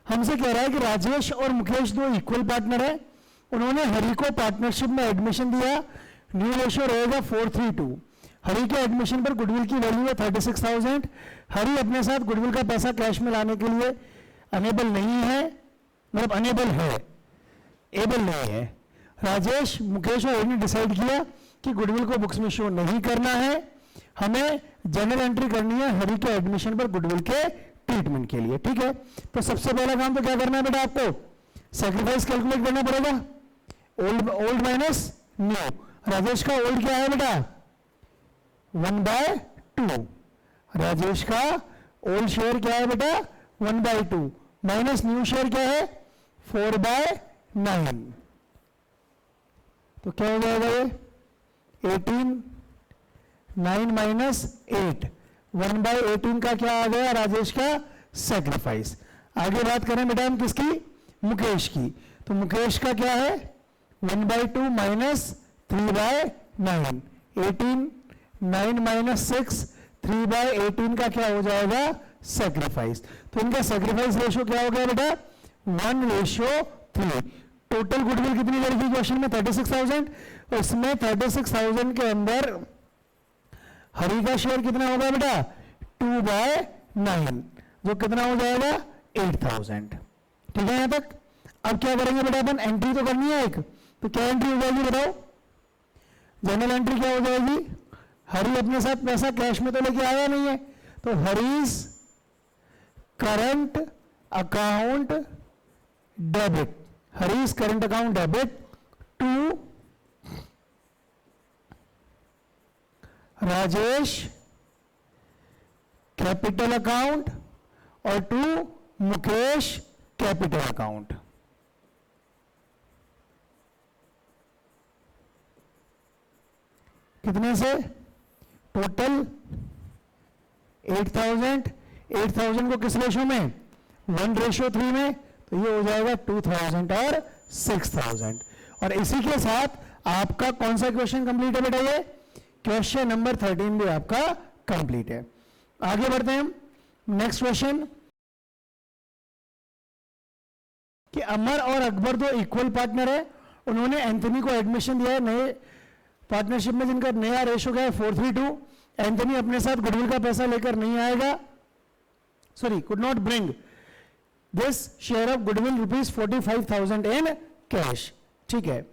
हमसे कह रहा है कि राजेश और मुकेश दो इक्वल पार्टनर है, उन्होंने हरि को पार्टनरशिप में एडमिशन दिया, न्यू रेशियो रहेगा 4:3:2। हरि के एडमिशन पर गुडविल की वैल्यू है 36,000। हरि अपने साथ गुडविल का पैसा कैश में लाने के लिए अनेबल नहीं है, मतलब अनेबल है, एबल नहीं है। राजेश, मुकेश और हरि ने डिसाइड किया कि गुडविल को बुक्स में शो नहीं करना है, हमें जनरल एंट्री करनी है हरि के एडमिशन पर गुडविल के ट्रीटमेंट के लिए। ठीक है, तो सबसे पहला काम तो क्या करना है बेटा, आपको सैक्रिफाइस कैलकुलेट करना पड़ेगा। Old minus new. राजेश का ओल्ड क्या है बेटा 1/2। राजेश का ओल्ड शेयर क्या है बेटा 1/2 माइनस न्यू शेयर क्या है 4/9। तो क्या हो जाएगा ये 18, 9 माइनस 8, 1/18 का क्या आ गया राजेश का सैक्रिफाइस। आगे बात करें बेटा हम किसकी, मुकेश की। तो मुकेश का क्या है 1/2 माइनस 3/9, 18, 9 माइनस 6, 3/18 का क्या हो जाएगा सैक्रिफाइस। तो इनका सैक्रिफाइस रेशियो क्या हो गया बेटा 1:3। टोटल गुडविल कितनी लड़की क्वेश्चन में 36,000, और इसमें 36,000 के अंदर हरि का शेयर कितना होगा बेटा 2/9, जो कितना हो जाएगा 8,000। ठीक है यहां तक। अब क्या करेंगे बेटा अपन, एंट्री तो करनी है एक, तो क्या एंट्री हो जाएगी बताओ, जनरल एंट्री क्या हो जाएगी, हरि अपने साथ पैसा कैश में तो लेके आया नहीं है, तो Hari's current account debit, Hari's current account debit to Rajesh capital account और टू मुकेश कैपिटल अकाउंट। कितने से टोटल 8,000 को किस रेशो में 1:3 में, तो ये हो जाएगा 2,000 और 6,000। और इसी के साथ आपका कौन सा क्वेश्चन कंप्लीट है बेटा, ये क्वेश्चन नंबर 13 भी आपका कंप्लीट है। आगे बढ़ते हैं हम नेक्स्ट क्वेश्चन, कि अमर और अकबर दो इक्वल पार्टनर है, उन्होंने एंथनी को एडमिशन दिया है नए पार्टनरशिप में जिनका नया रेशो क्या है 4:3:2। एंथनी अपने साथ गुडविल का पैसा लेकर नहीं आएगा, sorry could not bring this share of goodwill ₹45,000 in cash. ठीक है,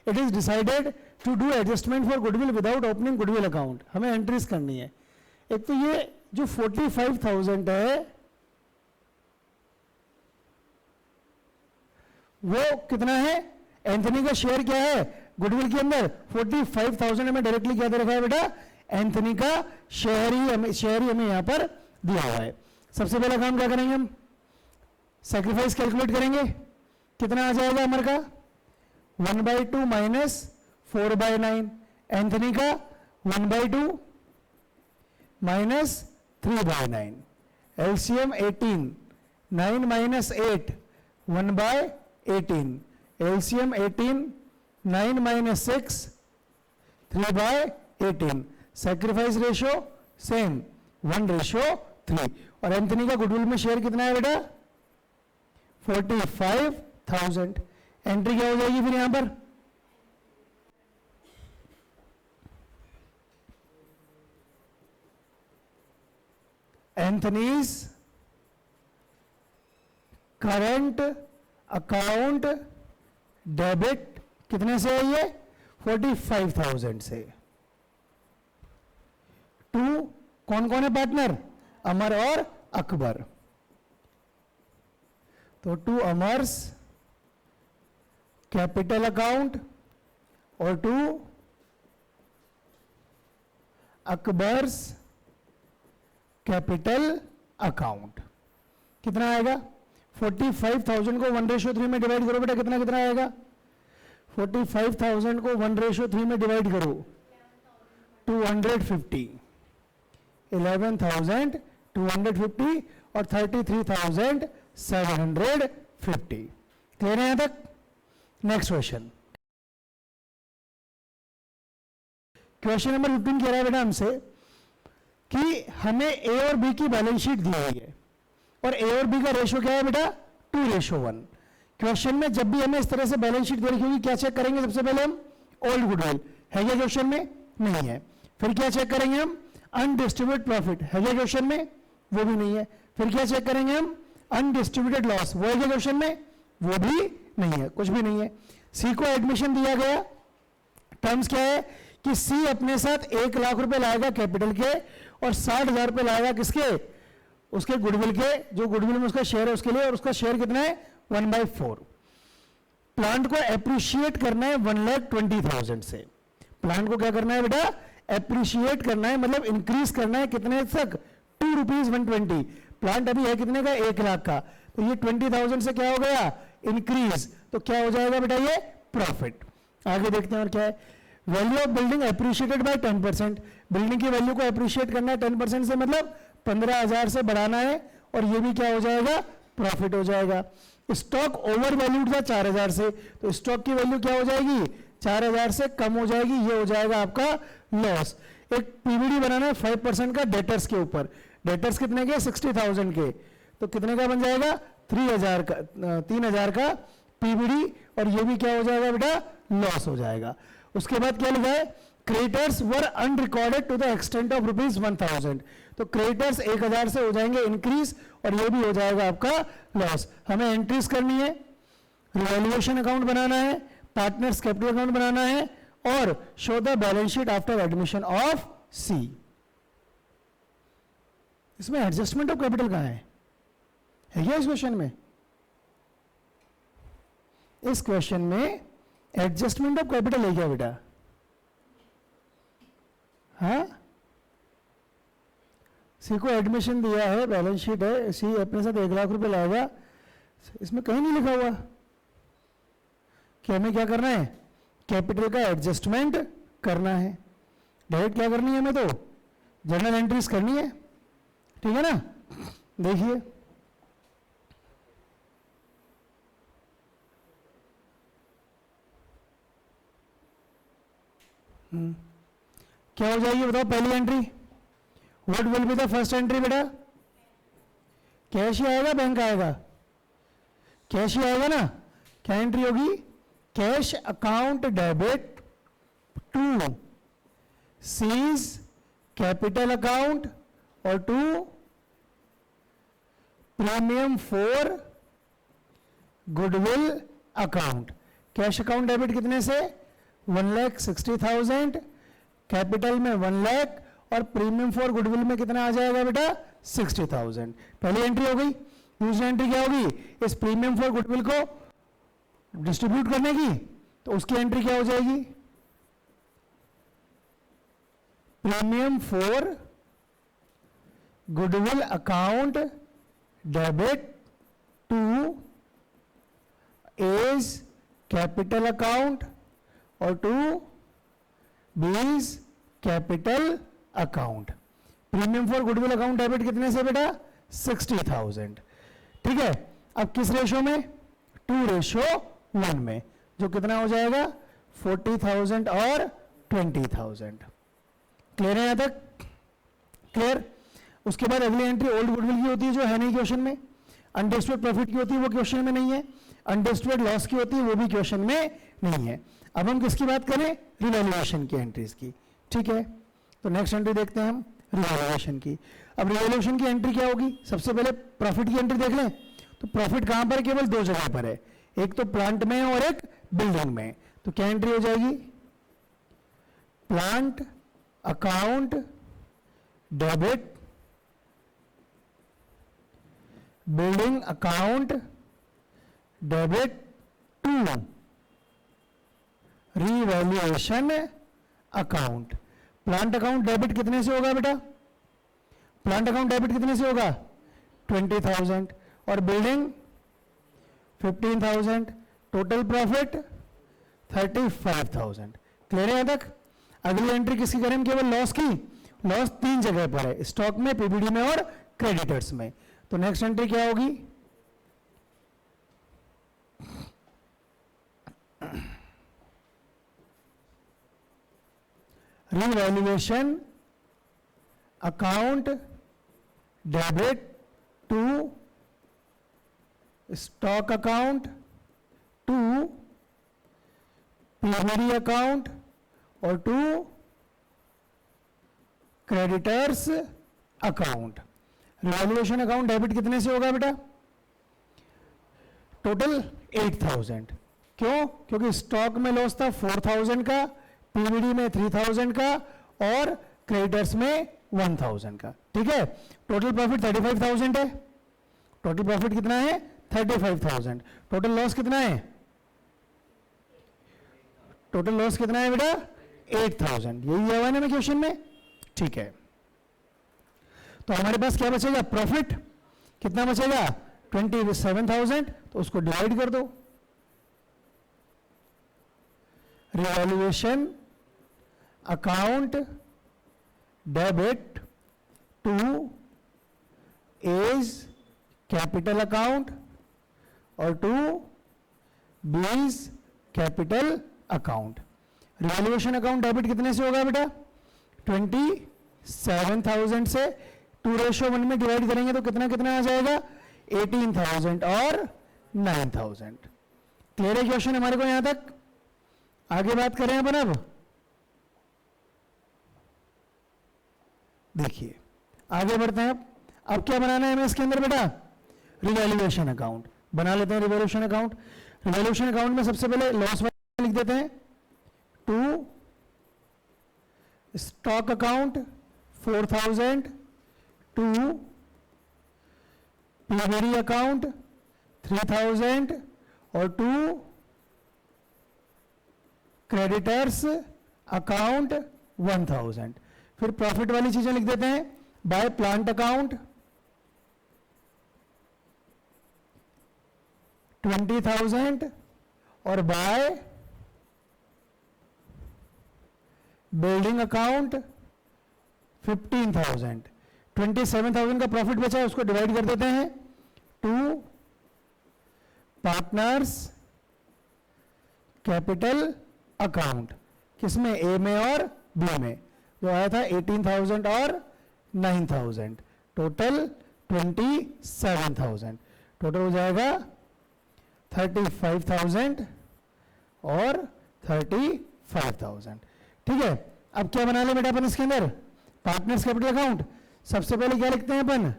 it is decided to do adjustment for goodwill without opening goodwill account. हमें एंट्रीज करनी है। एक तो ये जो 45,000 है वो कितना है, एंथनी का शेयर क्या है गुडविल के अंदर 45,000 हमें डायरेक्टली क्या दे रखा है बेटा, एंथनी का शेयर ही हमें यहां पर दिया हुआ है। सबसे पहला काम क्या करेंगे हम, सैक्रिफाइस कैलकुलेट करेंगे। कितना आ जाएगा अमर का 1/2 माइनस 4/9, एंथनी का 1/2 minus 3/9, LCM 18, 9 minus 8 1/18, LCM 18, 9 minus 6 3/18, sacrifice ratio same 1:3। और एंथनी का गुडविल में शेयर कितना है बेटा 45,000। एंट्री क्या हो जाएगी फिर यहां पर, एंथनीज करंट अकाउंट डेबिट कितने से है ये 45,000 से। टू कौन कौन है पार्टनर, अमर और अकबर, तो टू अमर्स कैपिटल अकाउंट और टू अकबर्स कैपिटल अकाउंट। कितना आएगा 45,000 को 1:3 में डिवाइड करो बेटा, कितना कितना आएगा 45,000 को 1:3 में डिवाइड करो 250, 11,250 और 33,750। क्लियर है यहां तक। नेक्स्ट क्वेश्चन, क्वेश्चन नंबर 15 कह रहा है बेटा हमसे कि हमें ए और बी की बैलेंस शीट दी हुई है और ए और बी का रेशो क्या है बेटा 2:1। क्वेश्चन में जब भी हमें इस तरह से बैलेंस शीट दे रखी होगी क्या चेक करेंगे? सबसे पहले हम ओल्ड गुडविल है क्या क्वेश्चन में? नहीं है। फिर क्या चेक करेंगे हम? अनडिस्ट्रीब्यूटेड प्रॉफिट है क्या क्वेश्चन में? वो भी नहीं है। फिर क्या चेक करेंगे हम? अनडिस्ट्रीब्यूटेड लॉस, वो है क्या क्वेश्चन में? वो भी नहीं है, कुछ भी नहीं है। सी को एडमिशन दिया गया, टर्म्स क्या है कि सी अपने साथ 1 लाख रुपए लाएगा कैपिटल के और 60,000 रुपए लाएगा किसके? उसके गुडविल के, जो गुडविल में उसका शेयर है उसके लिए, और उसका शेयर कितना है? 1/4। प्लांट को एप्रिशिएट करना है 1,20,000 से। प्लांट को क्या करना है बेटा? एप्रिशिएट करना है, मतलब इंक्रीज करना है कितने तक? 2 रुपीज 120। प्लांट अभी है कितने का? 1 लाख का, तो ये 20,000 से क्या हो गया? इंक्रीज, तो क्या हो जाएगा बेटा? ये प्रॉफिट। आगे देखते हैं और क्या है। Value of building appreciated by 10%। Building की वैल्यू को एप्रिशिएट करना है 10% से, मतलब 15,000 से बढ़ाना है, और ये भी क्या हो जाएगा? प्रॉफिट हो जाएगा। स्टॉक ओवर वैल्यूड था 4,000 से, तो स्टॉक की वैल्यू क्या हो जाएगी? 4,000 से कम हो जाएगी, ये हो जाएगा आपका लॉस। एक पीवीडी बनाना है 5% का डेटर्स के ऊपर। डेटर्स कितने के? 60,000 के, तो कितने का बन जाएगा? 3,000 का पीवीडी, और ये भी क्या हो जाएगा बेटा? लॉस हो जाएगा। उसके बाद क्या लिखा है? Creditors were unrecorded to the extent of ₹1,000। तो क्रेडिटर्स 1,000 से हो जाएंगे इंक्रीज, और ये भी हो जाएगा आपका लॉस। हमें एंट्रीज करनी है, रिवैल्यूएशन अकाउंट बनाना है, पार्टनर्स कैपिटल अकाउंट बनाना है, और show the balance sheet after admission of C. इसमें एडजस्टमेंट ऑफ कैपिटल कहां है क्या इस क्वेश्चन में? इस क्वेश्चन में एडजस्टमेंट ऑफ कैपिटल है क्या बेटा? हाँ, सी को एडमिशन दिया है, बैलेंस शीट है, सी अपने साथ 1 लाख रुपए लाएगा, इसमें कहीं नहीं लिखा हुआ कि हमें क्या करना है? कैपिटल का एडजस्टमेंट करना है। डायरेक्ट क्या करनी है हमें? तो जर्नल एंट्रीज करनी है, ठीक है ना? देखिए क्या हो जाएगी बताओ? पहली entry, what will be the first entry बेटा? कैश ही आएगा, बैंक आएगा? कैश ही आएगा ना। क्या एंट्री होगी? Cash account debit to C's capital account और to premium for goodwill account. Cash account debit कितने से? 1,60,000, कैपिटल में 1 लाख, और प्रीमियम फॉर गुडविल में कितना आ जाएगा बेटा? 60,000। पहली एंट्री हो गई। दूसरी एंट्री क्या होगी? इस प्रीमियम फॉर गुडविल को डिस्ट्रीब्यूट करने की, तो उसकी एंट्री क्या हो जाएगी? Premium for goodwill account debit to A's capital account और to B's capital account. Premium for goodwill account debit कितने से बेटा? 60,000। ठीक है, अब किस रेशो में? 2:1 में, जो कितना हो जाएगा? 40,000 और 20,000। क्लियर है यहां तक? क्लियर। उसके बाद अगली एंट्री ओल्ड गुडविल की होती है, जो है नहीं क्वेश्चन में। अनडिस्ट्रीब्यूटेड प्रॉफिट की होती है, वो क्वेश्चन में नहीं है। अनडिस्ट्रीब्यूटेड लॉस की होती है, वो भी क्वेश्चन में नहीं है। अब हम किसकी बात करें? रिवैल्यूएशन की एंट्रीज की। ठीक है, तो नेक्स्ट एंट्री देखते हैं हम रिवैल्यूएशन की। अब रिवैल्यूएशन की एंट्री क्या होगी? सबसे पहले प्रॉफिट की एंट्री देख लें। तो प्रॉफिट कहां पर? केवल 2 जगह पर है, एक तो प्लांट में और एक बिल्डिंग में। तो क्या एंट्री हो जाएगी? Plant account debit building account debit to revaluation account. Plant account debit कितने से होगा बेटा? प्लांट अकाउंट डेबिट कितने से होगा? 20,000, और बिल्डिंग 15,000। Total profit 35,000। क्लियर है यहां तक? अगली एंट्री किसकी करें? केवल लॉस की। लॉस 3 जगह पर है, स्टॉक में, पीबीडी में और क्रेडिटर्स में। तो नेक्स्ट एंट्री क्या होगी? Revaluation account debit to stock account to PVD account और to creditors account. Revaluation account debit कितने से होगा बेटा? टोटल 8000। क्यों? क्योंकि स्टॉक में लॉस था 4000 का, पीवीडी में 3000 का और क्रेडिटर्स में 1000 का। ठीक है, टोटल प्रॉफिट 35000 है। टोटल प्रॉफिट कितना है? 35000। टोटल लॉस कितना है? टोटल लॉस कितना है बेटा? 8000। यही दिया हुआ है ना क्वेश्चन में। ठीक है, तो हमारे पास क्या बचेगा? प्रॉफिट कितना बचेगा? 27000। तो उसको डिवाइड कर दो। Revaluation account debit to A's capital account और to B's capital account. Revaluation account debit कितने से होगा बेटा? 27000 से 2:1 में डिवाइड करेंगे तो कितना कितना आ जाएगा? 18000 और 9000। क्लियर है क्वेश्चन हमारे को यहां तक? आगे बात करें अपन। अब देखिए आगे बढ़ते हैं। अब क्या बनाना है हमें इसके अंदर बेटा? रिवैल्यूएशन अकाउंट बना लेते हैं। रिवैल्यूएशन अकाउंट, रिवैल्यूएशन अकाउंट में सबसे पहले लॉस लिख देते हैं। To stock account 4000, to PVD account 3000 और टू क्रेडिटर्स अकाउंट 1000। फिर प्रॉफिट वाली चीजें लिख देते हैं। बाय प्लांट अकाउंट 20,000 और बाय बिल्डिंग अकाउंट 15,000। 27,000 का प्रॉफिट बचा है, उसको डिवाइड कर देते हैं टू पार्टनर्स कैपिटल अकाउंट। किसमें? ए में और बी में। जो आया था 18,000 और 9,000, टोटल 27,000। टोटल हो जाएगा 35,000 और 35,000। ठीक है, अब क्या बना ले बेटा अपन इसके अंदर? Partners capital account. सबसे पहले क्या लिखते हैं अपन?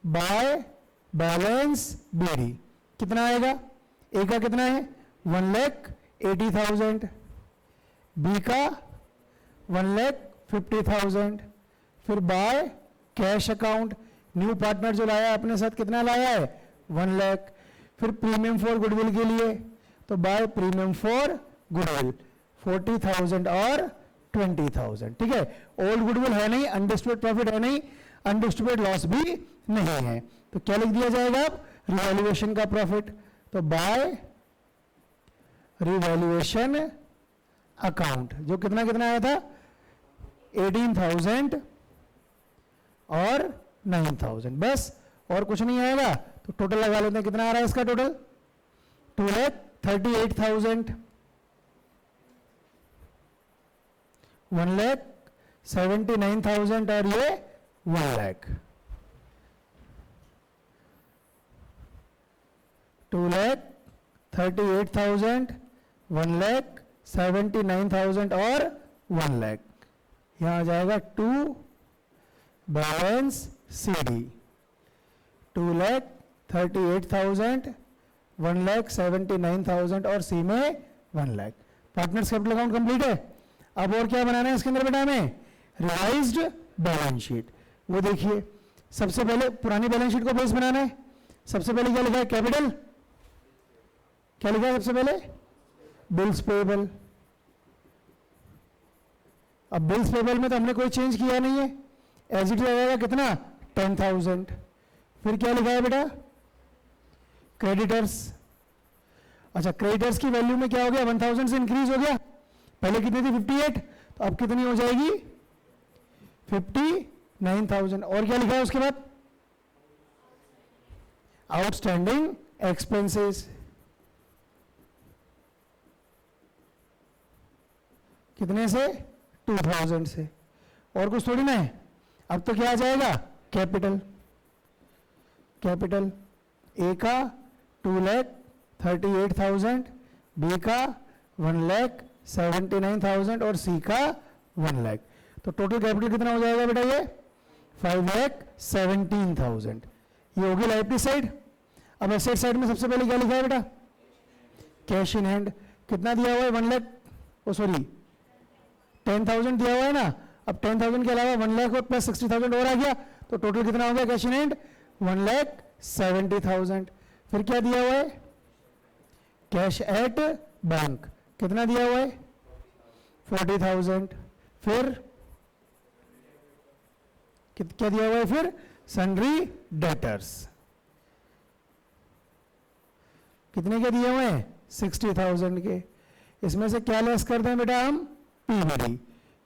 By balance BD. कितना आएगा? ए का कितना है? 1,80,000, बी का 1,50,000। फिर by cash account, new partner जो लाया अपने साथ कितना लाया है? 1 लाख। फिर प्रीमियम फॉर गुडविल के लिए तो बाय प्रीमियम फॉर गुडविल 40,000 और 20,000। ठीक है, ओल्ड गुडविल है नहीं, अनडिस्ट्रीब्यूटेड प्रॉफिट है नहीं, अनडिस्ट्रीब्यूटेड लॉस भी नहीं है। तो क्या लिख दिया जाएगा अब? रिवैल्यूएशन का प्रॉफिट। तो बाय रिवैल्यूएशन अकाउंट जो कितना कितना आया था? 18,000 और 9,000। बस, और कुछ नहीं आएगा। तो टोटल लगा लेते हैं। कितना आ रहा है इसका टोटल? 2,38,000, 1,79,000 और ये 1 लाख। 2,38,000, 1,79,000 और 1 लाख। यहां आ जाएगा टू बैलेंस सीडी 2,38,000, 1,79,000 और सी में 1 lakh. Partners capital account complete है। अब और क्या बनाना है इसके अंदर बेटा हमें? Revised balance sheet. वो देखिए, सबसे पहले पुरानी बैलेंस शीट को बेस बनाना है। सबसे पहले क्या लिखा है? कैपिटल। क्या लिखा है सबसे पहले? Bills payable. अब बिल्स पेबल में तो हमने कोई चेंज किया नहीं है, एज इट रहेगा। कितना? 10,000। फिर क्या लिखा है बेटा? क्रेडिटर्स। अच्छा, क्रेडिटर्स की वैल्यू में क्या हो गया? 1,000 से इंक्रीज हो गया। पहले कितनी थी? 58, तो अब कितनी हो जाएगी? 59,000। और क्या लिखा है उसके बाद? Outstanding expenses. कितने से? 2,000 से। और कुछ थोड़ी ना है। अब तो क्या आ जाएगा? कैपिटल। कैपिटल ए का 2,38,000, बी का 1,79,000 और सी का 1 लाख। तो टोटल कैपिटल कितना हो जाएगा बेटा ये 5,17,000। ये होगी लाइबिलिटी साइड। अब एसेट साइड में सबसे पहले क्या लिखा है बेटा, कैश इन हैंड। कितना दिया हुआ है 1 लाख, ओ सॉरी 10,000 दिया हुआ है ना। अब 10,000 के अलावा 1 लाख और प्लस 60,000 और आ गया, तो टोटल कितना हो गया कैश इन हैंड 1,70,000। फिर क्या दिया हुआ है, कैश एट बैंक कितना दिया हुआ है 40,000। फिर क्या दिया हुआ है, फिर सन्ड्री डेटर्स कितने के दिए हुए हैं 60,000 के। इसमें से क्या लेस कर दें बेटा हम, पीवीडी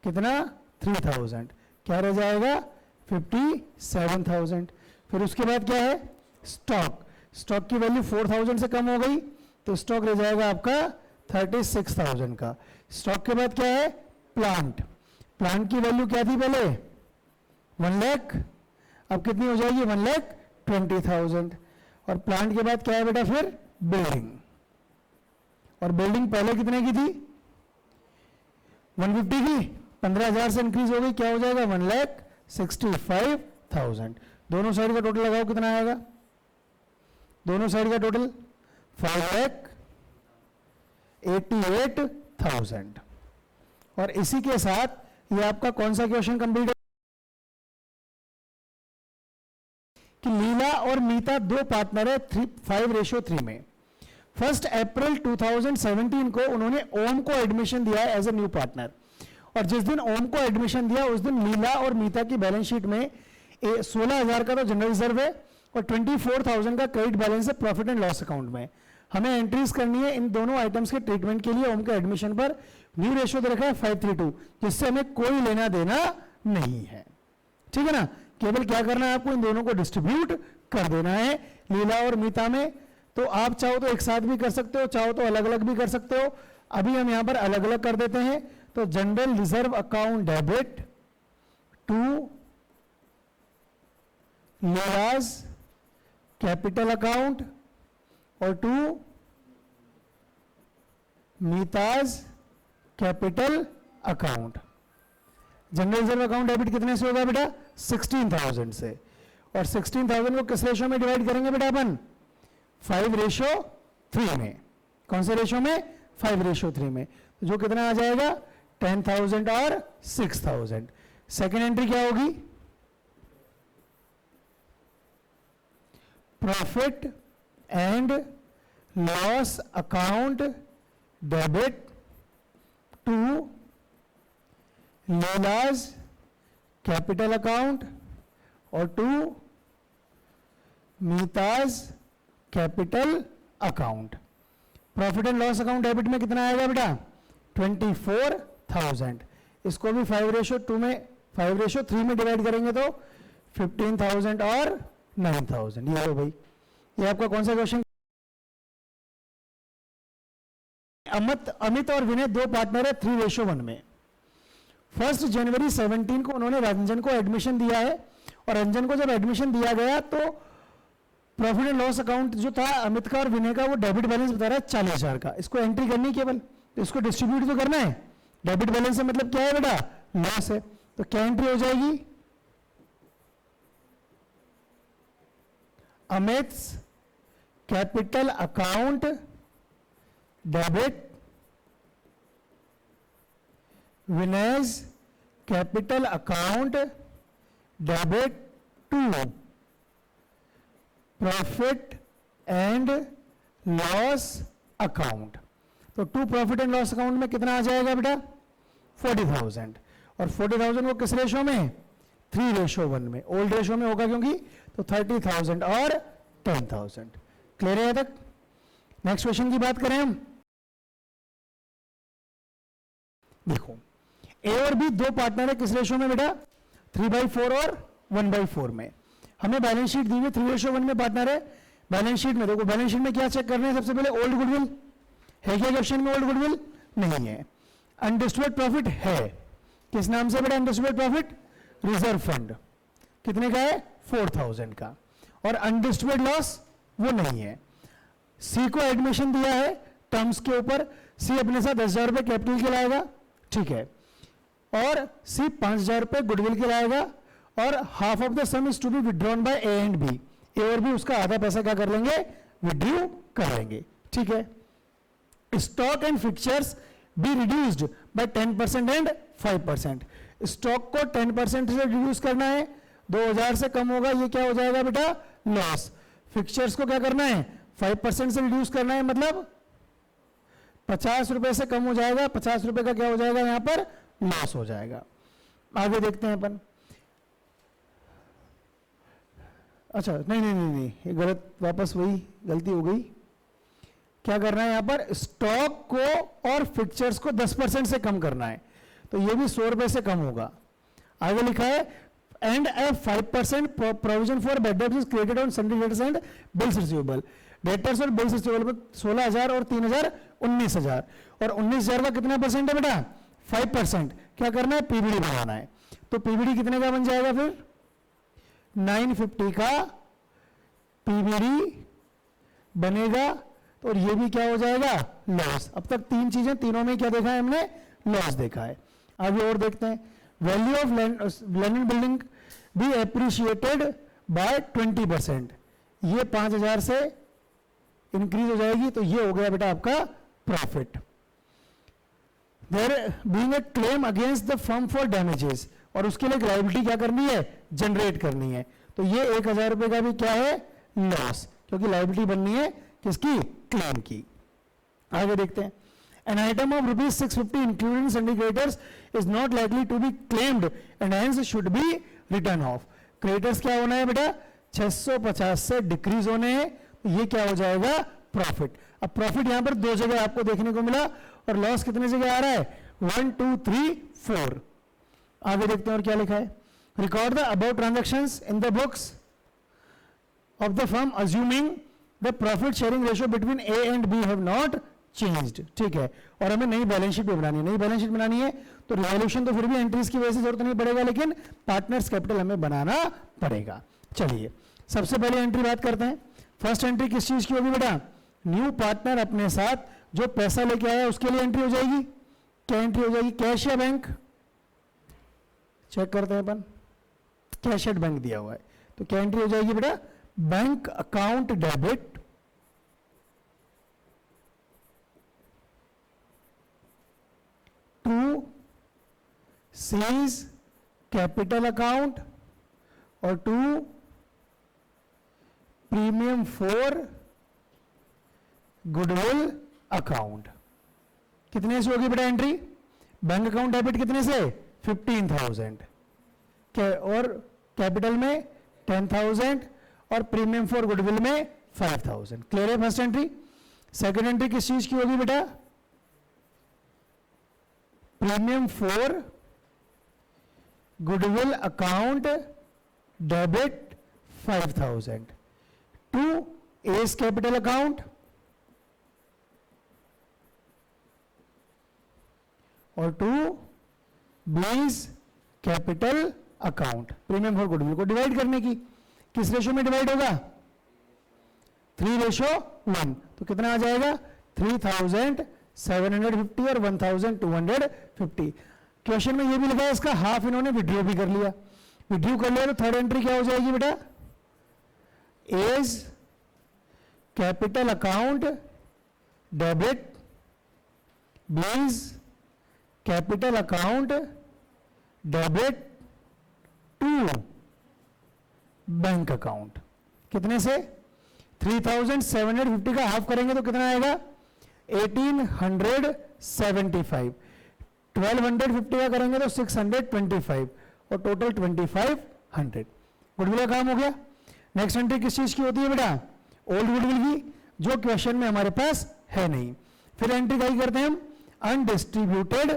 कितना 3,000, क्या रह जाएगा 57,000। फिर उसके बाद क्या है स्टॉक, स्टॉक की वैल्यू 4,000 से कम हो गई तो स्टॉक रह जाएगा आपका 36,000 का। स्टॉक के बाद क्या है प्लांट, प्लांट की वैल्यू क्या थी पहले 1 लाख, अब कितनी हो जाएगी 1,20,000। और प्लांट के बाद क्या है बेटा फिर बिल्डिंग, और बिल्डिंग पहले कितने की थी 150 की, 15,000 से इंक्रीज हो गई, क्या हो जाएगा 1,65,000। दोनों साइड का टोटल लगाओ कितना आएगा, दोनों साइड का टोटल 5,88,000। और इसी के साथ ये आपका कौन सा क्वेश्चन कंप्लीट है कि लीला और मीता दो पार्टनर है 5:3 में। 1 अप्रैल 2017 को उन्होंने ओम को एडमिशन दिया है एज ए न्यू पार्टनर, और जिस दिन ओम को एडमिशन दिया उस दिन लीला और मीता की बैलेंस शीट में 16,000 का तो जनरल रिजर्व है और 24,000 का क्रेडिट बैलेंस है प्रॉफिट एंड लॉस अकाउंट में। हमें एंट्रीज करनी है इन दोनों आइटम्स के ट्रीटमेंट के लिए। ओम के एडमिशन पर न्यू रेशियो दे रखा है 5:3, जिससे हमें कोई लेना देना नहीं है, ठीक है ना। केवल क्या करना है आपको, इन दोनों को डिस्ट्रीब्यूट कर देना है लीला और मीता में। तो आप चाहो तो एक साथ भी कर सकते हो, चाहो तो अलग अलग भी कर सकते हो। अभी हम यहां पर अलग अलग कर देते हैं। तो general reserve account debit to Leela's capital account और to Meeta's capital account. General reserve account debit कितने से होगा बेटा 16,000 से, और 16,000 को किस रेशो में डिवाइड करेंगे बेटा अपन 5:3 में। कौन से रेशो में 5:3 में, जो कितना आ जाएगा 10,000 और 6,000। सेकेंड एंट्री क्या होगी, profit and loss account debit to Leela's capital account और to Meeta's capital account. Profit and loss account debit में कितना आएगा बेटा 24,000। इसको भी 5:3 में डिवाइड करेंगे तो 15,000 और 9,000। ये लो भाई, ये आपका कौन सा क्वेश्चन। अमित और विनय दो पार्टनर है 3:1 में। 1 जनवरी 17 को उन्होंने रंजन को एडमिशन दिया है, और रंजन को जब एडमिशन दिया गया तो प्रॉफिट एंड लॉस अकाउंट जो था अमित का और विनय का वो डेबिट बैलेंस बता रहा है 40,000 का। इसको एंट्री करनी केवल, तो इसको डिस्ट्रीब्यूट तो करना है। डेबिट बैलेंस से मतलब क्या है बेटा लॉस है, तो क्या एंट्री हो जाएगी Amit capital account debit Vinay's capital account debit to profit and loss account. तो to profit and loss account में कितना आ जाएगा बेटा 40,000, और 40,000 को किस रेशो में 3:1 में। ओल्ड रेशो में होगा क्योंकि, तो 30,000 और 10,000। क्लियर है तक। नेक्स्ट क्वेश्चन की बात करें हम, देखो ए और बी दो पार्टनर है किस रेशो में बेटा 3/4 और 1/4 में। हमें बैलेंस शीट दी हुई 3:1 में पार्टनर है। बैलेंस शीट में देखो, बैलेंस शीट में क्या चेक करना है सबसे पहले, ओल्ड गुडविल है क्या क्वेश्चन में, ओल्ड गुडविल नहीं है। अनडिस्ट्रीब्यूटेड प्रॉफिट है, किस नाम से बेटा अनडिस्ट्रीब्यूटेड प्रॉफिट रिजर्व फंड, कितने का है 4,000 का। और अनडिस्ट्रीब्यूटेड लॉस वो नहीं है। सी को एडमिशन दिया है टर्म्स के ऊपर, सी अपने साथ 10,000 रुपये कैपिटल के लाएगा, ठीक है, और सी 5,000 रुपये गुडविल के लाएगा, और half of the sum is to be withdrawn by A and B, A और बी उसका आधा पैसा क्या कर लेंगे, विड्रू कर लेंगे, ठीक है। Stock and fixtures be reduced by 10% and 5%। Stock को 10% से रिड्यूस करना है, 2,000 से कम होगा, ये क्या हो जाएगा बेटा, लॉस। फिक्चर्स को क्या करना है, 5% से रिड्यूस करना है, मतलब 50 रुपए से कम हो जाएगा, 50 रुपए का क्या हो जाएगा, यहां पर लॉस हो जाएगा। आगे देखते हैं अपन। अच्छा नहीं, ये गलत, वापस वही गलती हो गई। क्या करना है यहां पर, स्टॉक को और फिक्चर्स को 10% से कम करना है, तो ये भी 100 रुपए से कम होगा। आगे लिखा है and A 5% provision for bad debts is created on Sunday debtors and bills receivable. Debtors और बिल्स रिसीवेबल में 16,000 और 3,000 19,000, और 19,000 का कितना परसेंट है बेटा, 5%। क्या करना है, पीबीडी बनाना है, तो पीबीडी कितने का बन जाएगा, फिर 950 का पीबीडी बनेगा, तो और ये भी क्या हो जाएगा, लॉस। अब तक तीन चीजें, तीनों में क्या देखा है हमने, लॉस देखा है। आगे और देखते हैं, value of land and building be appreciated by 20%, ये 5,000 से इंक्रीज हो जाएगी, तो ये हो गया बेटा आपका profit. There being a claim against the firm for damages, और उसके लिए लायबिलिटी क्या करनी है, जनरेट करनी है, तो ये 1,000 रुपए का भी क्या है, लॉस, क्योंकि लायबिलिटी बननी है किसकी, क्लेम की। आगे देखते हैं, an item of rupees 650 including syndicators is not likely to be claimed and hence should be written off। Creditors क्या होना है बेटा, 650 से डिक्रीज होने हैं, तो ये क्या हो जाएगा, प्रॉफिट। अब प्रॉफिट यहां पर दो जगह आपको देखने को मिला, और लॉस कितने जगह आ रहा है, 1 2 3 4। आगे देखते हैं और क्या लिखा है, record the about transactions in the books of the firm assuming the profit sharing ratio between A and B have not changed, ठीक है। और हमें नई बैलेंस शीट भी बनानी है, नई बैलेंस शीट बनानी है, तो रिवॉल्यूशन तो फिर भी एंट्रीज की वजह से जरूरत नहीं पड़ेगा, लेकिन पार्टनर्स कैपिटल हमें बनाना पड़ेगा। चलिए सबसे पहले एंट्री बात करते हैं। फर्स्ट एंट्री किस चीज की होगी बेटा, न्यू पार्टनर अपने साथ जो पैसा लेके आया उसके लिए एंट्री हो जाएगी। क्या एंट्री हो जाएगी, कैश या बैंक, चेक करते हैं अपन, कैश एट बैंक दिया हुआ है, तो क्या एंट्री हो जाएगी बेटा, bank account debit to C's capital account और to premium for goodwill account. कितने से होगी बेटा एंट्री, बैंक अकाउंट डेबिट कितने से, 15,000 और कैपिटल में 10,000 और प्रीमियम फॉर गुडविल में 5,000। क्लियर है फर्स्ट एंट्री। सेकंड एंट्री किस चीज की होगी बेटा, premium for goodwill account debit 5,000 to S capital account और to B's capital account. Premium for goodwill को डिवाइड करने की, किस रेशो में डिवाइड होगा, 3:1, तो कितना आ जाएगा 3,750 और 1,250। क्वेश्चन में ये भी लिखा है इसका हाफ इन्होंने विड्रॉ भी कर लिया, विड्रॉ कर लिया, तो थर्ड एंट्री क्या हो जाएगी बेटा, A's capital account debit B's capital account debit to bank account. कितने से, 3,750 का हाफ करेंगे तो कितना आएगा, 1,875। 1,250 का करेंगे तो 625 और टोटल 2,500। गुडविल का काम हो गया। नेक्स्ट एंट्री किस चीज की होती है बेटा, ओल्ड गुडविल की, जो क्वेश्चन में हमारे पास है नहीं। फिर एंट्री क्या करते हैं हम, अनडिस्ट्रीब्यूटेड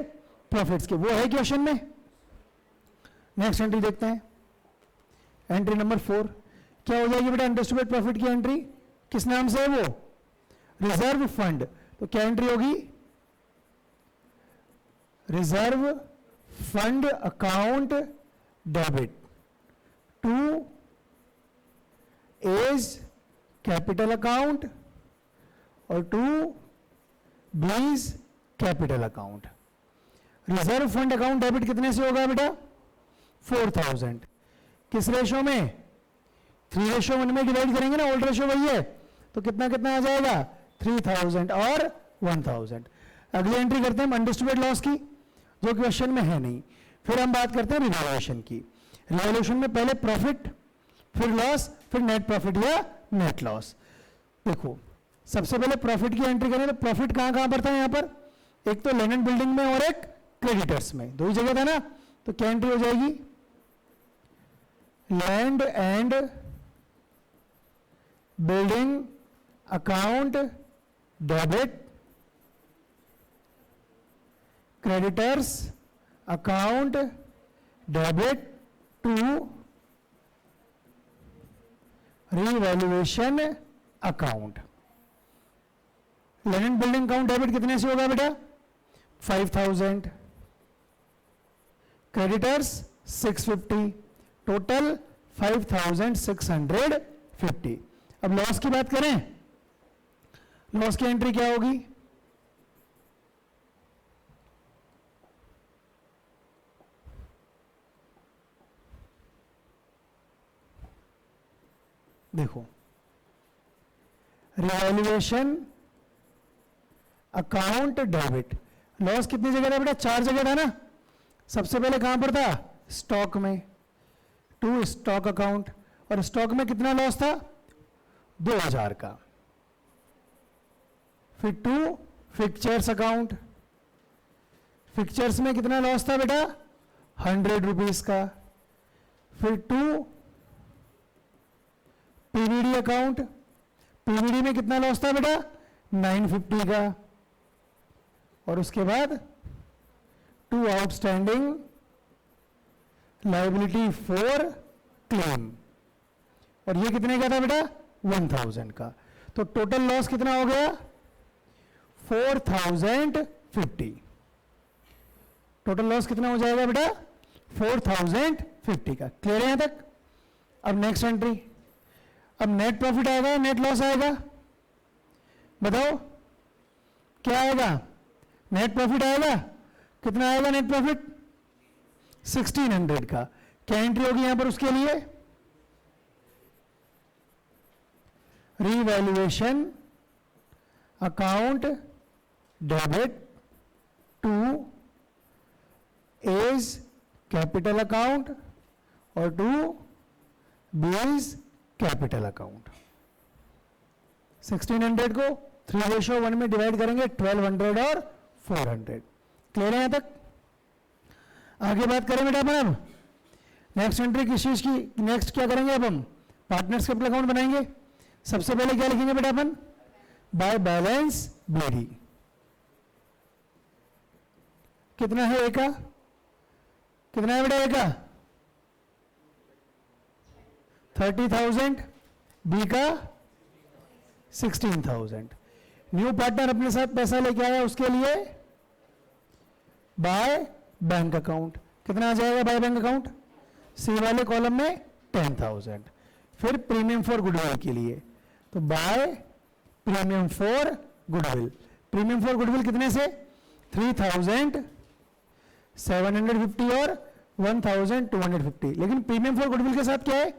प्रॉफिट्स के, वो है क्वेश्चन में। नेक्स्ट एंट्री देखते हैं, एंट्री नंबर 4 क्या हो जाएगी बेटा, अनडिस्ट्रीब्यूटेड प्रॉफिट की एंट्री किस नाम से है वो, रिजर्व फंड। तो क्या एंट्री होगी, reserve fund account debit to A's capital account और 2 B is capital account. Reserve fund account debit कितने से होगा बेटा? 4000। किस रेशो में? 3:1 में डिवाइड करेंगे ना, ओल्ड रेशो वही है, तो कितना कितना आ जाएगा? 3000 और 1000। अगली एंट्री करते हैं अनडिस्ट्रीब्यूटेड लॉस की, जो क्वेश्चन में है नहीं। फिर हम बात करते हैं रिवैल्यूएशन की। रिवैल्यूएशन में पहले प्रॉफिट, फिर लॉस, फिर नेट प्रॉफिट या नेट लॉस। देखो सबसे पहले प्रॉफिट की एंट्री करें तो प्रॉफिट कहां कहां पर था? यहां पर एक तो लैंड एंड बिल्डिंग में और एक क्रेडिटर्स में, दो ही जगह था ना, तो क्या एंट्री हो जाएगी? Land and building account debit, creditors account debit to revaluation account. Land and building account debit कितने से होगा बेटा? 5000। Creditors 650, total 5650। अब लॉस की बात करें, लॉस की एंट्री क्या होगी? देखो रिवैल्यूएशन अकाउंट डेबिट, लॉस कितनी जगह था बेटा? 4 जगह था ना। सबसे पहले कहां पर था? स्टॉक में, 2 स्टॉक अकाउंट, और स्टॉक में कितना लॉस था? 2000 का। फिर 2 फिक्चर्स अकाउंट, फिक्चर्स में कितना लॉस था बेटा? 100 रुपीज का। फिर 2 पीवीडी अकाउंट, पीवीडी में कितना लॉस था बेटा? 950 का। और उसके बाद 2 आउटस्टैंडिंग लाइबिलिटी फॉर क्लेम, और ये कितने का था बेटा? 1000 का। तो टोटल लॉस कितना हो गया? 4050। टोटल लॉस कितना हो जाएगा बेटा? 4050 का। क्लियर है यहां तक? अब नेक्स्ट एंट्री, अब नेट प्रॉफिट आएगा, नेट लॉस आएगा? बताओ क्या आएगा? नेट प्रॉफिट आएगा। कितना आएगा नेट प्रॉफिट? 1600 का। क्या एंट्री होगी यहां पर उसके लिए? Revaluation account debit to A's capital account और टू बीज कैपिटल अकाउंट। 1600 को 3:1 में डिवाइड करेंगे, 1200 और 400। क्लियर है यहां तक? आगे बात करें बेटा अपन अब नेक्स्ट एंट्री किस चीज की? नेक्स्ट क्या करेंगे अब हम? पार्टनर्स कैपिटल अकाउंट बनाएंगे। सबसे पहले क्या लिखेंगे बेटा अपन? By balance BD. कितना है ए का? कितना है बेटा ए का? 30,000, बी का 16,000। न्यू पार्टनर अपने साथ पैसा लेके आया, उसके लिए बाय बैंक अकाउंट। कितना आ जाएगा बाय बैंक अकाउंट? सी वाले कॉलम में 10,000। फिर प्रीमियम फॉर गुडविल के लिए, तो by premium for goodwill. Premium for goodwill कितने से? 3,750 और 1,250। लेकिन प्रीमियम फॉर गुडविल के साथ क्या है?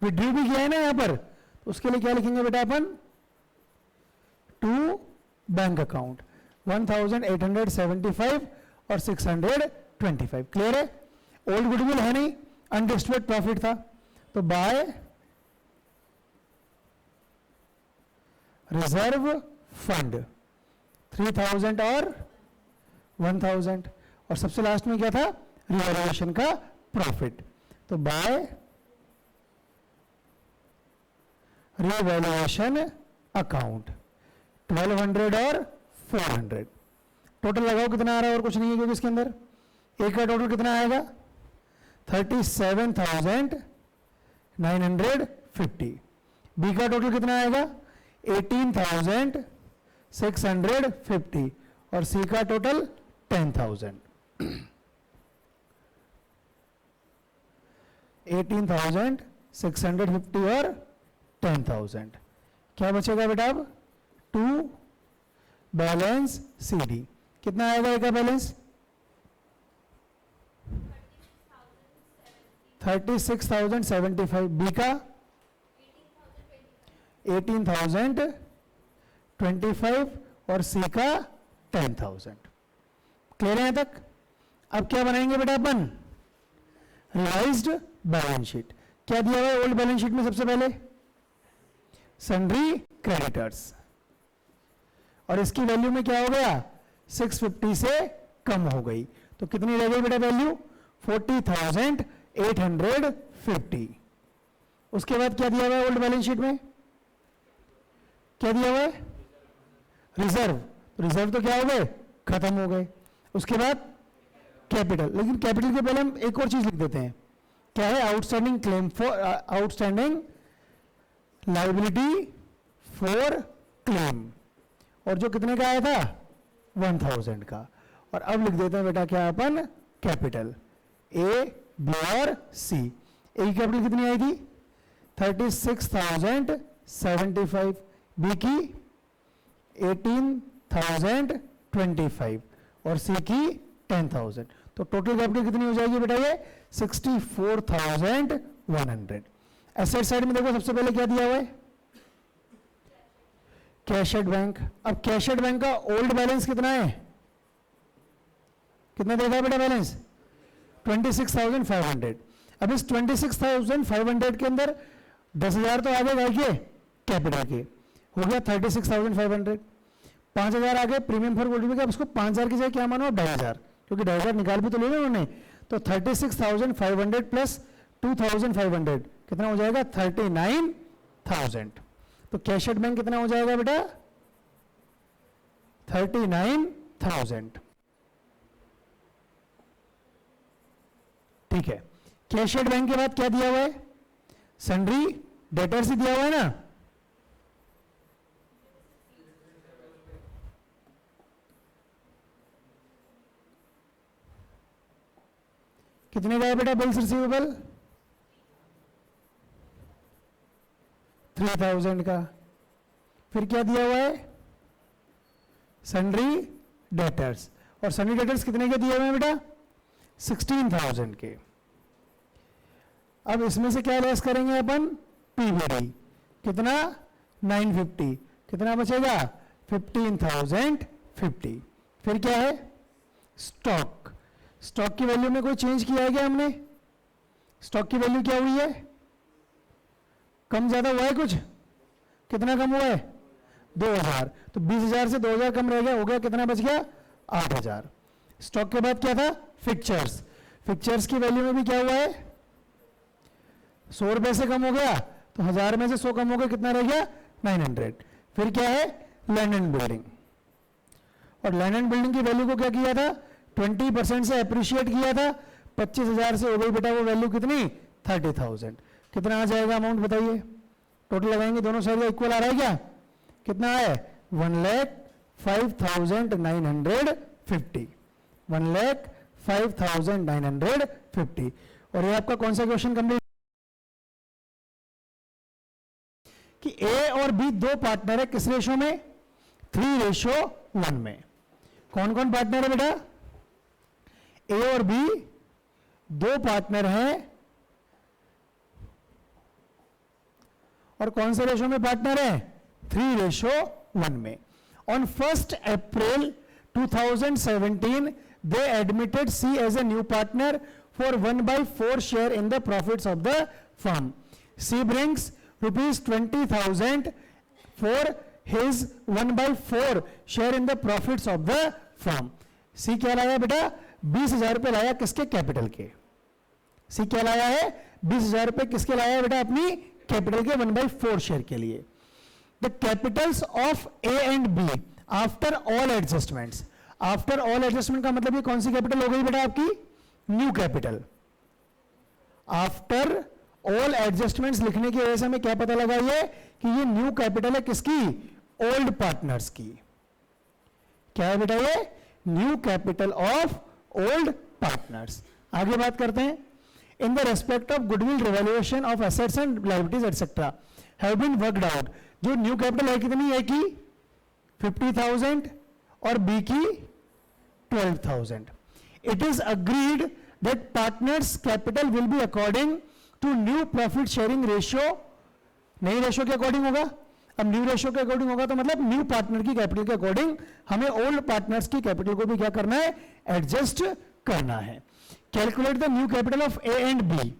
विड्रू भी किया है ना यहां पर, तो उसके लिए क्या लिखेंगे बेटा अपन? टू बैंक अकाउंट 1,875 और 625। क्लियर है? ओल्ड गुडविल है नहीं, अनडिस्ट्रीब्यूटेड प्रॉफिट था, तो बाय रिजर्व फंड 3,000 और 1,000। और सबसे लास्ट में क्या था? रिवैल्यूएशन का प्रॉफिट, तो बाय रिवैल्यूएशन अकाउंट 1200 और 400। टोटल लगाओ कितना आ रहा है, और कुछ नहीं है क्योंकि इसके अंदर एक का टोटल कितना आएगा? 37,950। बी का टोटल कितना आएगा? 18,650 और सी का टोटल 10,000। 18,650 और 10,000। क्या बचेगा बेटा अब? 2 बैलेंस CD कितना आएगा ए का बैलेंस? 36,075। बी का 18,025 और सी का 10,000। क्लियर है तक? अब क्या बनाएंगे बेटा अपन? Revised balance sheet. क्या दिया हुआ है ओल्ड बैलेंस शीट में? सबसे पहले सन्ड्री क्रेडिटर्स, और इसकी वैल्यू में क्या हो गया? 650 से कम हो गई, तो कितनी रह गई बेटा वैल्यू? 40,850। उसके बाद क्या दिया हुआ है ओल्ड बैलेंस शीट में? क्या दिया हुआ है? रिजर्व। रिजर्व तो क्या हो गए? खत्म हो गए। उसके बाद कैपिटल, लेकिन कैपिटल के पहले हम एक और चीज लिख देते हैं। क्या है? Outstanding claim for outstanding liability for claim, और जो कितने का आया था? 1000 का। और अब लिख देते हैं बेटा क्या अपन? कैपिटल ए, बी और सी। ए की कैपिटल कितनी आई थी? 36,075। बी की 18,025 और सी की 10,000। तो टोटल कैपिटल कितनी हो जाएगी बेटा? ये 64,100। एसेट साइड में देखो सबसे पहले क्या दिया हुआ है? Cash at bank. अब कैश एट बैंक का ओल्ड बैलेंस कितना है? कितना देखा बेटा बैलेंस? 26,500। अब इस 26,500 के अंदर 10,000 तो आ गए के कैपिटल के, हो गया 36,500। 5,000 आ गए प्रीमियम फॉर गोल्ड। अब उसको 5,000 की जगह क्या मानो? 2,500, क्योंकि 2,500 निकाल भी तो ले उन्होंने। तो 36,500 प्लस 2,500 कितना हो जाएगा? 39,000। तो कैश एट बैंक कितना हो जाएगा बेटा? 39,000। ठीक है। कैश एट बैंक के बाद क्या दिया हुआ है? सन्ड्री डेटर्स ही दिया हुआ है ना? कितने का है बेटा बिल्स रिसीवेबल? 3,000 का। फिर क्या दिया हुआ है? Sundry debtors. और सन्ड्री डेटर्स कितने के दिए हुए हैं बेटा? 16,000 के। अब इसमें से क्या लेस करेंगे अपन? पीवीडी कितना? 950। कितना बचेगा? 15,050। फिर क्या है? स्टॉक। स्टॉक की वैल्यू में कोई चेंज किया है क्या हमने? स्टॉक की वैल्यू क्या हुई है? कम ज्यादा हुआ है कुछ? कितना कम हुआ है? 2,000। तो 20,000 से 2,000 कम रह गया, हो गया कितना बच गया? 8,000। स्टॉक के बाद क्या था? फिक्चर्स। फिक्चर्स की वैल्यू में भी क्या हुआ है? 100 रुपए से कम हो गया, तो 1000 में से 100 कम हो गया, कितना रह गया? 900। फिर क्या है? Land and building. और लैंड एंड बिल्डिंग की वैल्यू को क्या किया था? 20% से अप्रिशिएट किया था। 25,000 से हो गई बेटा वो वैल्यू कितनी? 30,000। कितना आ जाएगा अमाउंट बताइए? टोटल लगाएंगे दोनों साइड का इक्वल आ रहा है क्या? कितना है? 1,05,950। 1,05,950। और ये आपका कौन सा क्वेश्चन कंप्लीट? कि ए और बी दो पार्टनर है, किस रेशो में? 3:1 में। कौन कौन पार्टनर है बेटा? ए और बी दो पार्टनर हैं, और कौन से रेशो में पार्टनर है? 3:1 में। On 1 April 2017 they admitted C as a new partner for 1/4 share in the profits of the firm. C brings ₹20,000 for his 1/4 share in the profits of the firm. C क्या लाया बेटा? 20,000 रुपए लाया, किसके? Capital के। C क्या लाया है? 20,000 रुपए किसके लाया बेटा? अपनी कैपिटल के 1/4 शेयर के लिए। The capitals of A and B after all adjustments. After all adjustment का मतलब ये कौन सी कैपिटल हो गई बेटा आपकी? New capital. After all adjustments लिखने की वजह से हमें क्या पता लगा ये कि ये न्यू कैपिटल है किसकी? ओल्ड पार्टनर्स की। क्या है बेटा ये? New capital of old partners. आगे बात करते हैं। In the respect of goodwill revaluation of assets and liabilities etc. have been worked out, जो न्यू कैपिटल है कितनी, ए की 50,000 और बी की 12,000. It is agreed that partners capital will be according to new profit sharing ratio. नई ratio के according होगा. अब न्यू रेशियो के अकॉर्डिंग होगा तो मतलब न्यू पार्टनर की कैपिटल के अकॉर्डिंग हमें ओल्ड पार्टनर्स की कैपिटल को भी क्या करना है, एडजस्ट करना है. Calculate the new capital of A and B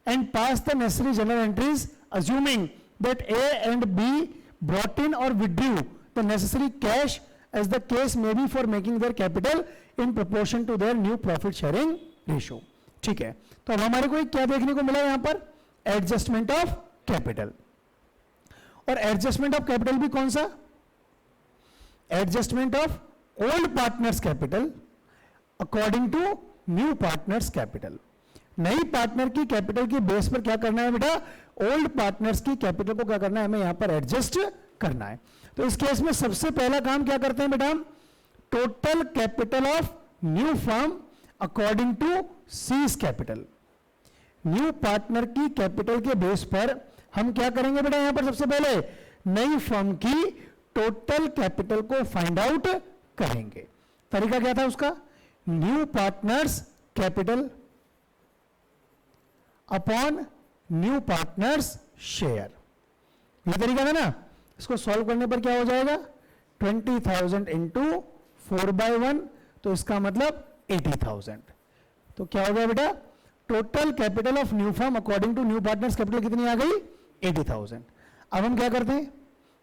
and pass the necessary journal entries assuming that A and B brought in or withdrew the necessary cash as the case may be for making their capital in proportion to their new profit sharing ratio. ठीक है, तो अब हमारे को क्या देखने को मिला यहां पर, एडजस्टमेंट ऑफ कैपिटल. और एडजस्टमेंट ऑफ कैपिटल भी कौन सा, adjustment of old partners capital according to new partners capital. नई पार्टनर की कैपिटल की बेस पर क्या करना है बेटा, ओल्ड पार्टनर्स की कैपिटल को क्या करना है, हमें यहां पर एडजस्ट करना है. तो इस केस में सबसे पहला काम क्या करते हैं बेटा, total capital of new firm according to C's capital. New partner की कैपिटल के बेस पर हम क्या करेंगे बेटा, यहां पर सबसे पहले नई फर्म की टोटल कैपिटल को फाइंड आउट करेंगे. तरीका क्या था उसका, new partners capital upon new partners share. ये तरीका था ना. इसको सॉल्व करने पर क्या हो जाएगा, 20,000 इंटू 4/1, तो इसका मतलब 80,000. तो क्या हो गया बेटा, total capital of new firm according to new partners capital कितनी आ गई, 80,000. अब हम क्या करते हैं,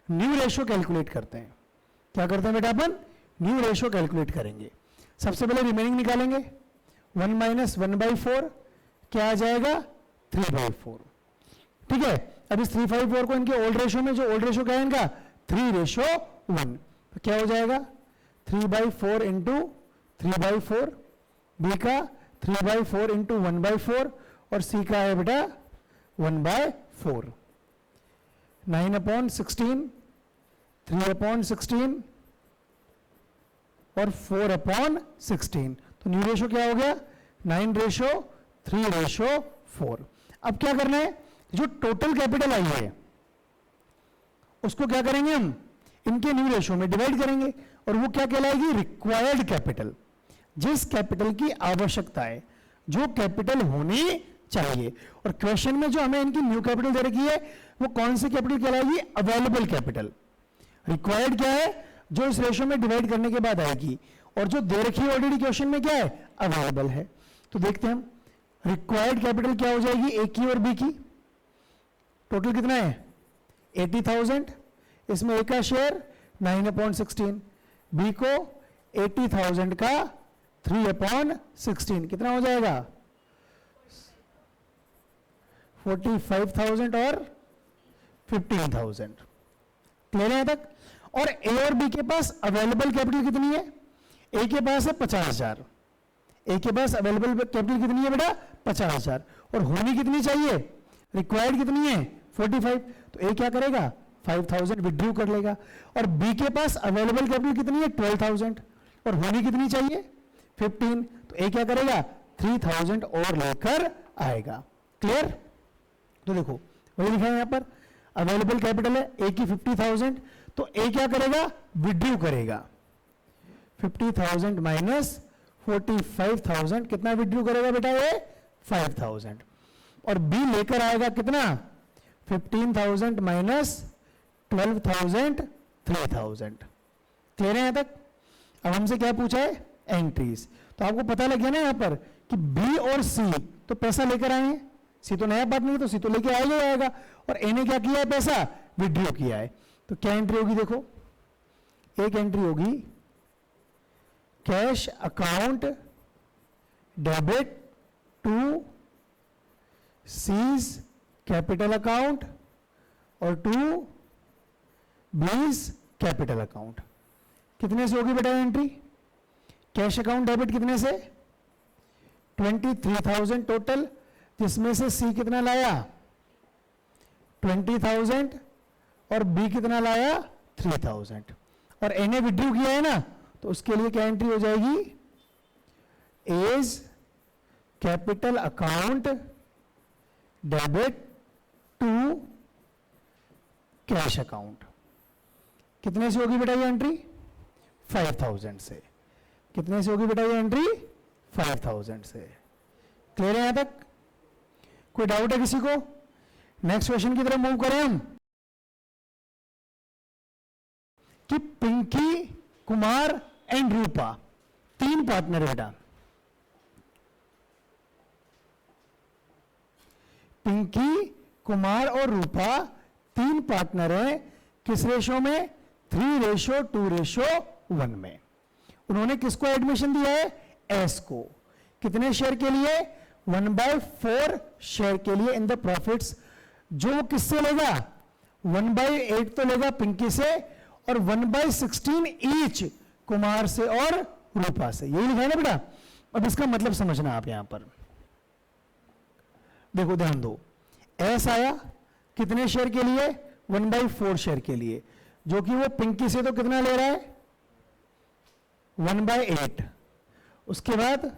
न्यू रेशियो कैलकुलेट करते हैं. क्या करते हैं बेटा, अपन न्यू रेशियो कैलकुलेट करेंगे. सबसे पहले रिमेनिंग निकालेंगे, 1 माइनस 1/4 क्या आ जाएगा, 3/4. ठीक है, अब इस 3/4 को इनके ओल्ड रेशियो में, जो ओल्ड रेशियो क्या है इनका 3:1, तो क्या हो जाएगा 3/4 इंटू 3/4, बी का 3/4 इंटू 1/4 और सी का है बेटा 1/4. 9/16, 3/16 और 4/16. तो न्यू रेशियो क्या हो गया, 9:3:4. अब क्या करना है, जो टोटल कैपिटल आई है उसको क्या करेंगे हम, इनके न्यू रेशियो में डिवाइड करेंगे और वो क्या कहलाएगी, रिक्वायर्ड कैपिटल. जिस कैपिटल की आवश्यकता है, जो कैपिटल होनी चाहिए. और क्वेश्चन में जो हमें इनकी न्यू कैपिटल दे रखी है वो कौन सी कैपिटल कहलाएगी, अवेलेबल कैपिटल. रिक्वायर्ड क्या है, जो इस रेशियो में डिवाइड करने के बाद आएगी, और जो दे रखी है ऑलरेडी क्वेश्चन में क्या है, अवेलेबल है. तो देखते हैं हम, रिक्वायर्ड कैपिटल क्या हो जाएगी, ए की और बी की. टोटल कितना है 80,000, इसमें ए का शेयर 9/16, बी को 80,000 का 3/16 कितना हो जाएगा 45,000 और 15,000. क्लियर है तक. और ए और बी के पास अवेलेबल कैपिटल कितनी है, ए के पास है 50,000, ए के पास अवेलेबल कैपिटल कितनी है बेटा 50,000, और होनी कितनी चाहिए, रिक्वायर्ड कितनी है 45. तो ए क्या करेगा 5,000 विड्रू कर लेगा. और बी के पास अवेलेबल कैपिटल कितनी है 12,000 और होनी कितनी चाहिए 15. तो ए क्या करेगा 3,000 और लेकर आएगा. क्लियर. तो देखो वही लिखा है यहां पर, अवेलेबल कैपिटल है ए की 50,000, तो ए क्या करेगा विड्रू करेगा 50,000 माइनस 45,000, कितना विड्रू करेगा बेटा ये 5,000. और बी लेकर आएगा कितना 15,000 माइनस 12,000 3,000. क्लियर है यहां तक. अब हमसे क्या पूछा है, एंट्रीज. तो आपको पता लग गया ना यहां पर कि बी और सी तो पैसा लेकर आए हैं, सी तो नया पार्टनर है तो सी तो लेके आएगा ही आएगा, और ए ने क्या किया है पैसा विड्रॉ किया है. तो क्या एंट्री होगी, देखो एक एंट्री होगी cash account debit to C's capital account और टू बीज कैपिटल अकाउंट. कितने से होगी बेटा एंट्री, कैश अकाउंट डेबिट कितने से 23,000 टोटल, जिसमें से सी कितना लाया 20,000 और बी कितना लाया 3,000, और ए ने विड्रू किया है ना, तो उसके लिए क्या एंट्री हो जाएगी, as capital account debit to cash account. कितने से होगी बेटा ये एंट्री? 5000 से। कितने से होगी बेटा ये एंट्री? 5000 से। क्लियर है यहां तक? कोई डाउट है किसी को? नेक्स्ट क्वेश्चन की तरफ मूव करें हम कि पिंकी, कुमार एंड रूपा 3 पार्टनर बेटा। पिंकी, कुमार और रूपा 3 पार्टनर हैं। किस रेशो में? 3:2:1 में। उन्होंने किसको एडमिशन दिया है? एस को। कितने शेयर के लिए? 1/4 शेयर के लिए इन द प्रॉफिट्स। जो किससे लेगा? 1/8 तो लेगा पिंकी से और 1/16 ईच कुमार से और रूपा से। यही लिखा है ना बेटा? अब इसका मतलब समझना आप यहां पर देखो, ध्यान दो। एस आया कितने शेयर के लिए? 1/4 शेयर के लिए, जो कि वो पिंकी से तो कितना ले रहा है? 1/8। उसके बाद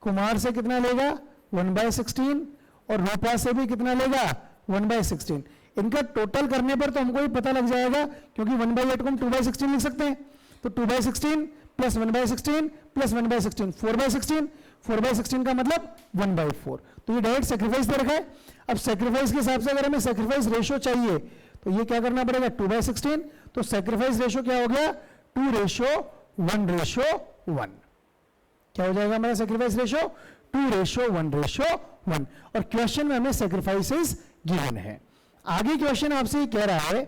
कुमार से कितना लेगा? 1/16 और रूपा से भी कितना लेगा? 1/16। इनका टोटल करने पर तो हमको ही पता लग जाएगा, क्योंकि 1/8 को हम 2/16 लिख सकते हैं। तो 2/16 प्लस 1/16 प्लस 1/16 4/16। 4/16 का मतलब 1/4। तो ये डायरेक्ट सेक्रीफाइस दे रखा है। अब सेक्रीफाइस के हिसाब से अगर हमें सेक्रीफाइस रेशियो चाहिए तो ये क्या करना पड़ेगा? 2/16। तो सेक्रीफाइस रेशियो क्या हो गया? 2:1:1। क्या हो जाएगा हमारा सेक्रीफाइस रेशियो? 2:1:1। और क्वेश्चन में हमें सेक्रीफाइसेस गिवन है। आगे क्वेश्चन आपसे ये कह रहा है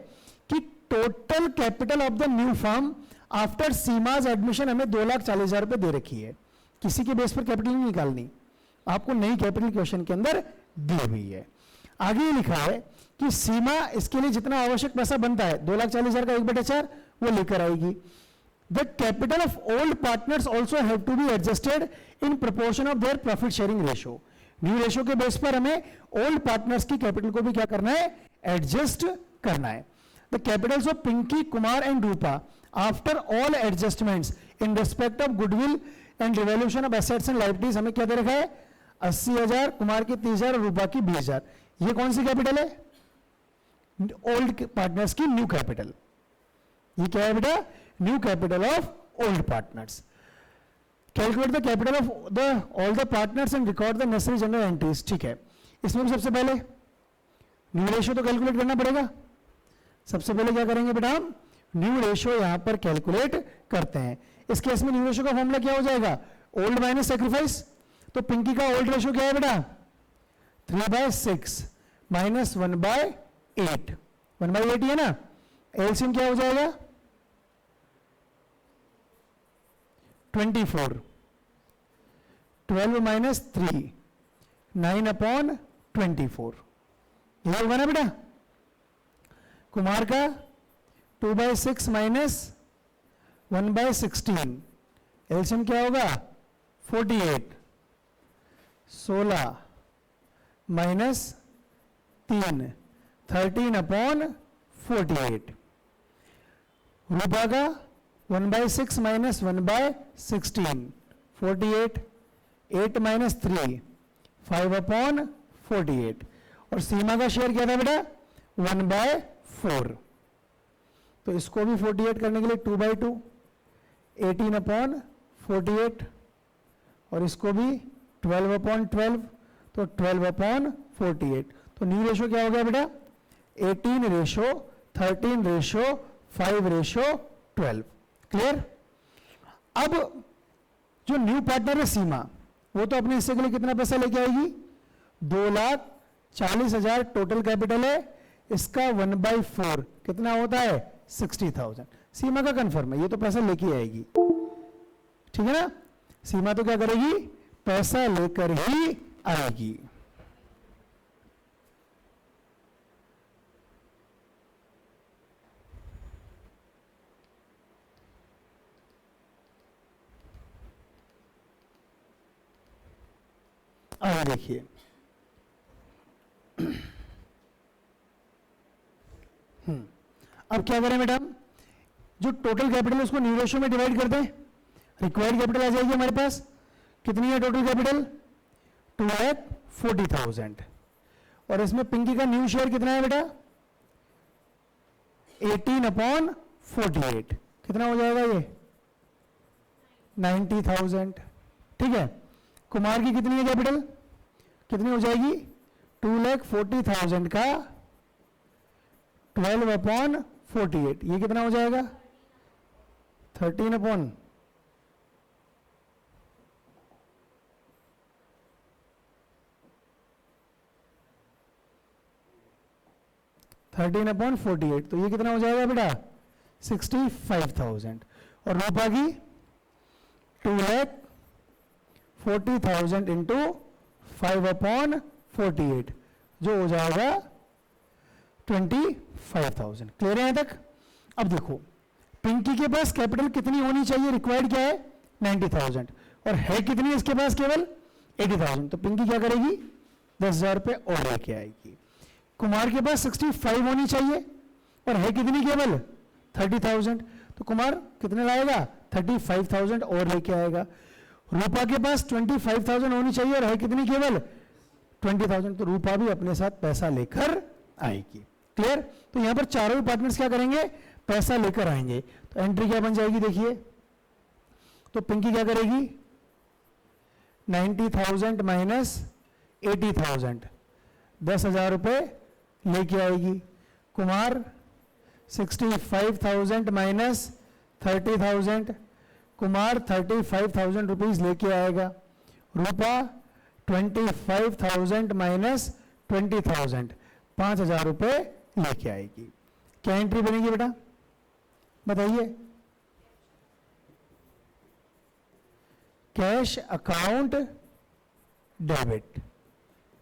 कि total capital of the new firm after Seema's admission हमें 2,40,000 रुपए दे रखी है। किसी के बेस पर कैपिटल नहीं निकालनी, आपको नई कैपिटल क्वेश्चन के अंदर दी हुई है। आगे लिखा है कि सीमा इसके लिए जितना आवश्यक पैसा बनता है 2,40,000 का 1/4 वो लेकर आएगी। The capital of old partners also have to be adjusted in proportion of their profit sharing ratio. New ratio के बेस पर हमें ओल्ड पार्टनर्स की कैपिटल को भी क्या करना है? एडजस्ट करना है। The capitals of Pinky, Kumar and Rupa after all adjustments in respect of goodwill and revolution of assets and liabilities हमें क्या दे रखा है? 80,000, कुमार की 30,000 और रूपा की 20,000। ये कौन सी कैपिटल है? ओल्ड पार्टनर्स की न्यू कैपिटल। ये क्या है बेटा? New capital of old partners. Calculate the capital of the all the partners and record the necessary general entries. ठीक है, इसमें सबसे पहले न्यू रेशियो तो कैलकुलेट करना पड़ेगा। सबसे पहले क्या करेंगे बेटा? हम न्यू रेशियो यहां पर कैलकुलेट करते हैं। इस केस में न्यू रेशियो का फॉर्मूला क्या हो जाएगा? Old minus sacrifice. तो पिंकी का ओल्ड रेशियो क्या है बेटा? 3/6 माइनस 1/8। 1/8 है ना? एलसीएम क्या हो जाएगा? 24। 12 माइनस 3 9/24। ये होगा ना बेटा? कुमार का 2/6 माइनस 1/16। एलसीएम क्या होगा? 48। 16 माइनस 3 13/48। रूपा का 1/6 माइनस 1/16 48। 8 माइनस 3 5/48। और सीमा का शेयर क्या था बेटा? 1/4। तो इसको भी 48 करने के लिए 2/2 18/48 और इसको भी 12/12 तो 12/48। तो न्यू रेशो क्या हो गया बेटा? 18:13:5:12। क्लियर? अब जो न्यू पार्टनर है सीमा, वो तो अपने हिस्से के लिए कितना पैसा लेके आएगी? 2,40,000 टोटल कैपिटल है। इसका 1/4 कितना होता है? 60,000। सीमा का कंफर्म है, ये तो पैसा लेके आएगी। ठीक है ना? सीमा तो क्या करेगी? पैसा लेकर ही आएगी। आगे देखिए, अब क्या करें मैडम? जो टोटल कैपिटल है उसको न्यू रेशियो में डिवाइड कर दें। रिक्वायर्ड कैपिटल आ जाएगी हमारे पास। कितनी है टोटल कैपिटल? 2,40,000। और इसमें पिंकी का न्यू शेयर कितना है बेटा? 18/48 कितना हो जाएगा ये 90,000। ठीक है, कुमार की कितनी है कैपिटल, कितनी हो जाएगी 2,40,000 का 12/48, ये कितना हो जाएगा 13/48 तो ये कितना हो जाएगा बेटा 65,000। और रूपा की 2,40,000 इंटू 5/48 जो हो जाएगा 25,000। क्लियर है यहाँ तक। अब देखो पिंकी के पास कैपिटल कितनी होनी चाहिए, रिक्वायर्ड क्या है 90,000 और है कितनी इसके पास केवल 80,000। तो पिंकी क्या करेगी 10,000 रुपये और लेके आएगी। कुमार के पास 65 होनी चाहिए और है कितनी केवल 30,000, तो कुमार कितने लाएगा 35,000 और लेके आएगा। रूपा के पास 25,000 होनी चाहिए और है कितनी केवल 20,000, तो रूपा भी अपने साथ पैसा लेकर आएगी। क्लियर। तो यहां पर चारों पार्टनर्स क्या करेंगे पैसा लेकर आएंगे। तो एंट्री क्या बन जाएगी देखिए, तो पिंकी क्या करेगी 90,000 माइनस 80,000 10,000 रुपये लेके आएगी। कुमार 65,000 माइनस 30,000 कुमार 35,000 रुपीज लेके आएगा। रूपा 25,000 माइनस 20,000 5,000 रुपये लेके आएगी। क्या एंट्री बनेगी बेटा बताइए। Cash account debit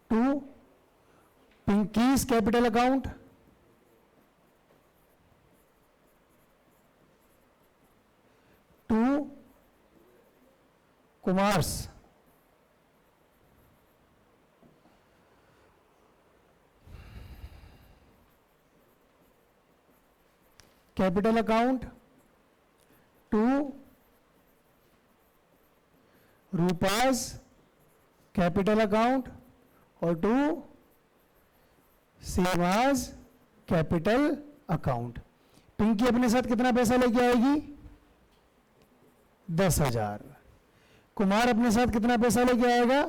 to Pinky's capital account to Kumar's capital account to Rupa's capital account और to Seema's capital account. Pinky अपने साथ कितना पैसा लेके आएगी 10,000। कुमार अपने साथ कितना पैसा लेके आएगा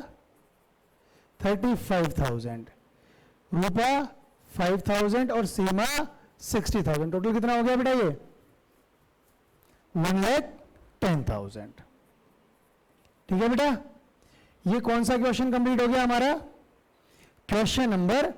35,000। रूपा 5,000 और सीमा 60,000। टोटल कितना हो गया बेटा ये 1,10,000। ठीक है बेटा, ये कौन सा क्वेश्चन कंप्लीट हो गया हमारा क्वेश्चन नंबर